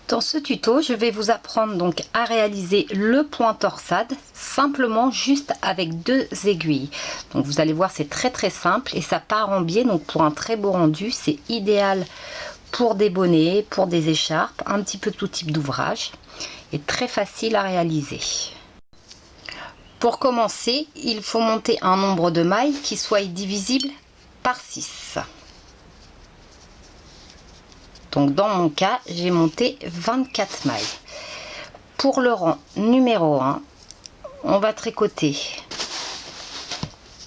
Dans ce tuto, je vais vous apprendre donc à réaliser le point torsade simplement juste avec 2 aiguilles. Donc vous allez voir, c'est très simple et ça part en biais, donc pour un très beau rendu, c'est idéal pour des bonnets, pour des écharpes, un petit peu tout type d'ouvrage et très facile à réaliser. Pour commencer, il faut monter un nombre de mailles qui soit divisible par 6. Donc dans mon cas, j'ai monté 24 mailles. Pour le rang numéro 1, on va tricoter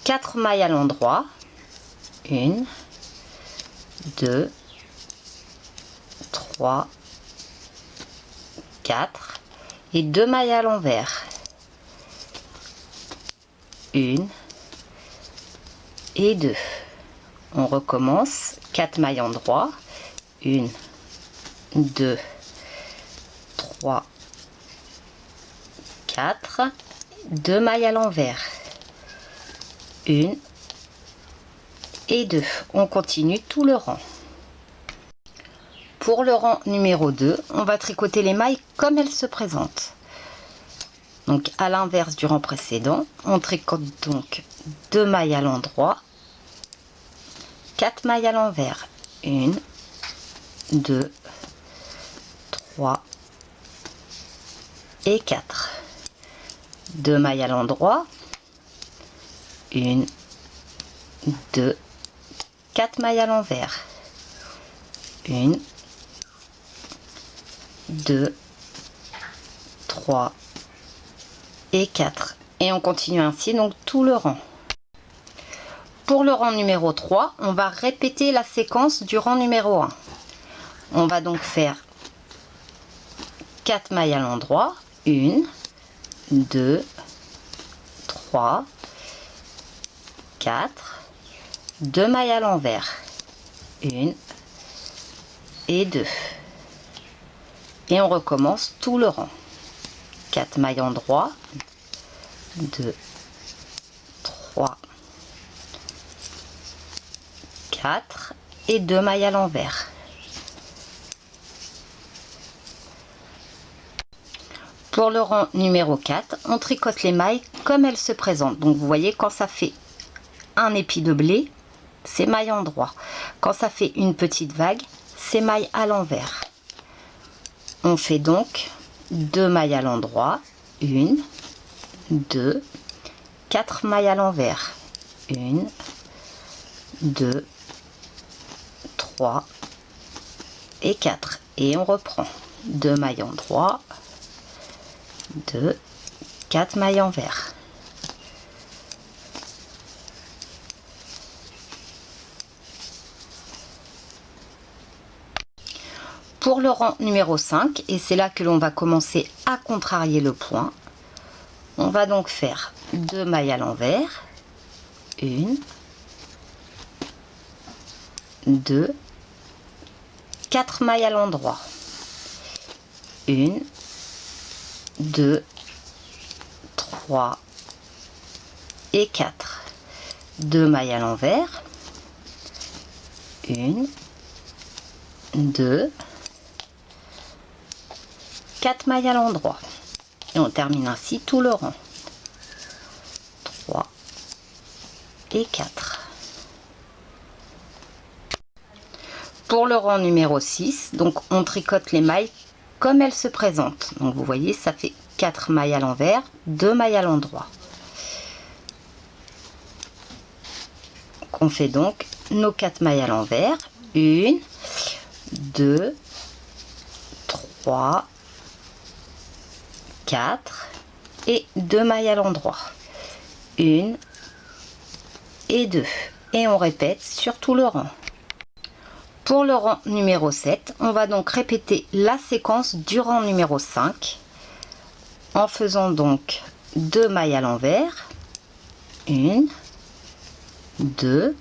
4 mailles à l'endroit. 1, 2, 3, 4 et 2 mailles à l'envers. 1 et 2. On recommence, 4 mailles endroit. 1, 2, 3, 4, 2 mailles à l'envers. 1 et 2. On continue tout le rang. Pour le rang numéro 2, on va tricoter les mailles comme elles se présentent. Donc à l'inverse du rang précédent, on tricote donc 2 mailles à l'endroit, 4 mailles à l'envers. 1, 2, 3 et 4. 2 mailles à l'endroit. 1, 2, 4 mailles à l'envers. 1, 2, 3 et 4. Et on continue ainsi donc tout le rang. Pour le rang numéro 3, on va répéter la séquence du rang numéro 1. On va donc faire 4 mailles à l'endroit. 1, 2, 3, 4, 2 mailles à l'envers. 1 et 2. Et on recommence tout le rang. 4 mailles endroit. 2, 3, 4 et 2 mailles à l'envers. Pour le rang numéro 4, on tricote les mailles comme elles se présentent. Donc vous voyez, quand ça fait un épi de blé, c'est maille endroit. Quand ça fait une petite vague, c'est maille à l'envers. On fait donc 2 mailles à l'endroit. 1, 2, 4 mailles à l'envers. 1, 2, 3 et 4. Et on reprend 2 mailles endroit. 2, 4 mailles envers. Pour le rang numéro 5, et c'est là que l'on va commencer à contrarier le point, on va donc faire 2 mailles à l'envers. 1, 2, 4 mailles à l'endroit. 1, 2, 3 et 4. 2 mailles à l'envers. 1, 2, 4 mailles à l'endroit. Et on termine ainsi tout le rang. 3 et 4. Pour le rang numéro 6, donc on tricote les mailles comme elles se présentent. Donc vous voyez, ça fait 4 mailles à l'envers, 2 mailles à l'endroit. On fait donc nos 4 mailles à l'envers. 1, 2, 3, 4 et 2 mailles à l'endroit. 1 et 2. Et on répète sur tout le rang. Pour le rang numéro 7, on va donc répéter la séquence du rang numéro 5 en faisant donc 2 mailles à l'envers. 1, 2,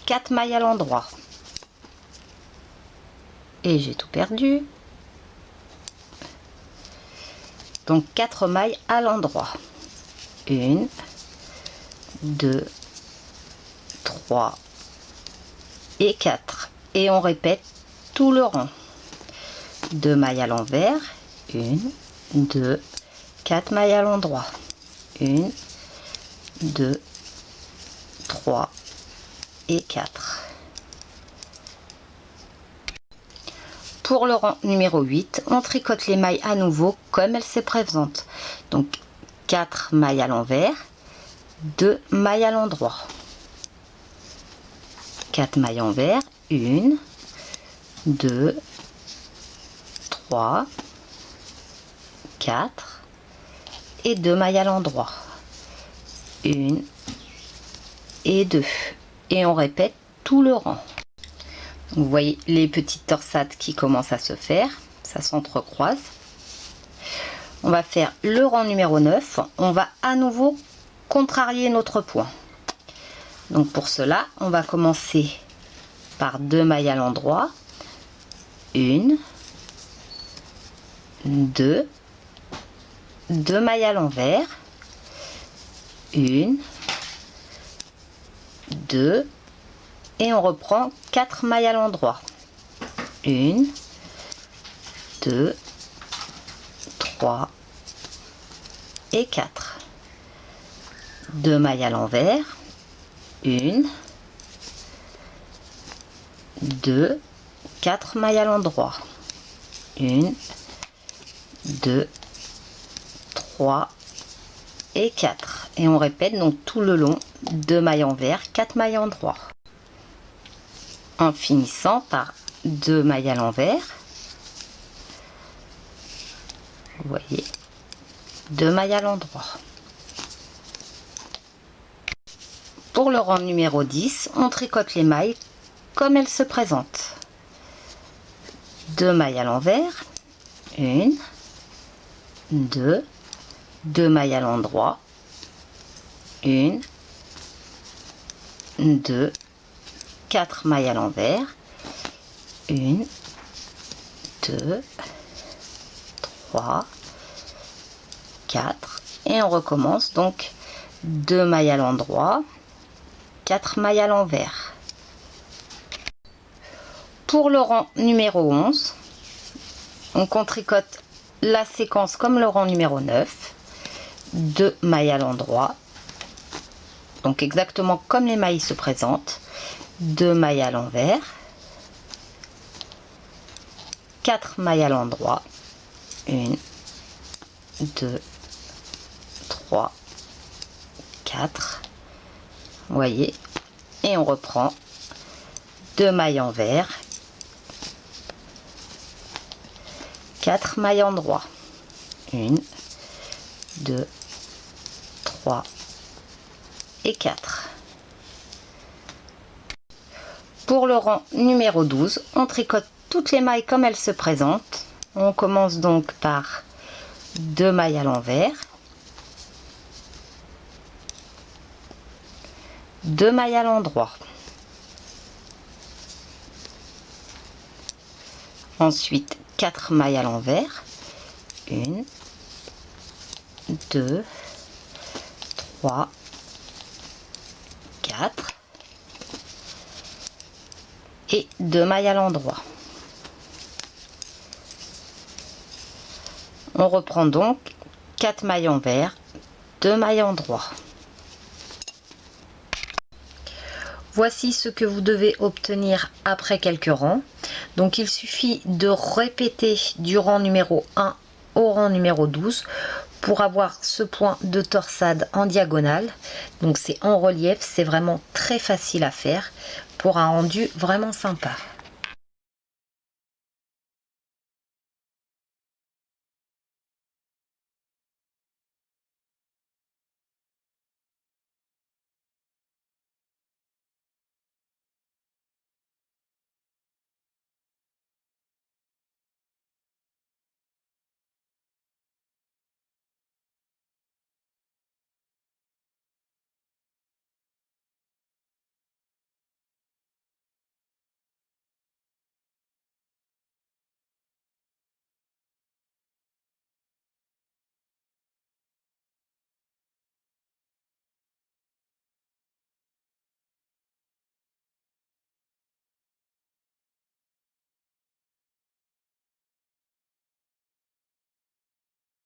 4 mailles à l'endroit. Et j'ai tout perdu. Donc 4 mailles à l'endroit. 1, 2, 3 et 4. Et on répète tout le rang. 2 mailles à l'envers, 1, 2, 4 mailles à l'endroit, 1, 2, 3 et 4. Pour le rang numéro 8, on tricote les mailles à nouveau comme elles se présentent. Donc 4 mailles à l'envers, 2 mailles à l'endroit, 4 mailles envers, 1, 2, 3, 4 et 2 mailles à l'endroit, 1 et 2, et on répète tout le rang. Vous voyez les petites torsades qui commencent à se faire, ça s'entrecroise. On va faire le rang numéro 9, on va à nouveau contrarier notre point. Donc pour cela, on va commencer par 2 mailles à l'endroit, 1, 2, 2 mailles à l'envers, 1, 2, et on reprend 4 mailles à l'endroit, 1, 2, 3 et 4, 2 mailles à l'envers, 1, 2, 4 mailles à l'endroit, 1, 2, 3 et 4, et on répète donc tout le long, 2 mailles envers, 4 mailles endroit, en finissant par 2 mailles à l'envers. Vous voyez, 2 mailles à l'endroit. Pour le rang numéro 10, on tricote les mailles comme elles se présentent. 2 mailles à l'envers, 1, 2, 2 mailles à l'endroit, 1, 2, 4 mailles à l'envers, 1, 2, 3, 4, et on recommence donc 2 mailles à l'endroit, 4 mailles à l'envers. Pour le rang numéro 11, on tricote la séquence comme le rang numéro 9, 2 mailles à l'endroit, donc exactement comme les mailles se présentent, 2 mailles à l'envers, 4 mailles à l'endroit, 1, 2, 3, 4, vous voyez, et on reprend 2 mailles envers, 4 mailles endroit, 1, 2, 3 et 4. Pour le rang numéro 12, on tricote toutes les mailles comme elles se présentent. On commence donc par 2 mailles à l'envers, 2 mailles à l'endroit, ensuite 4 mailles à l'envers, 1, 2, 3, 4 et 2 mailles à l'endroit. On reprend donc 4 mailles envers, 2 mailles endroit. Voici ce que vous devez obtenir après quelques rangs. Donc il suffit de répéter du rang numéro 1 au rang numéro 12 pour avoir ce point de torsade en diagonale. Donc c'est en relief, c'est vraiment très facile à faire pour un rendu vraiment sympa.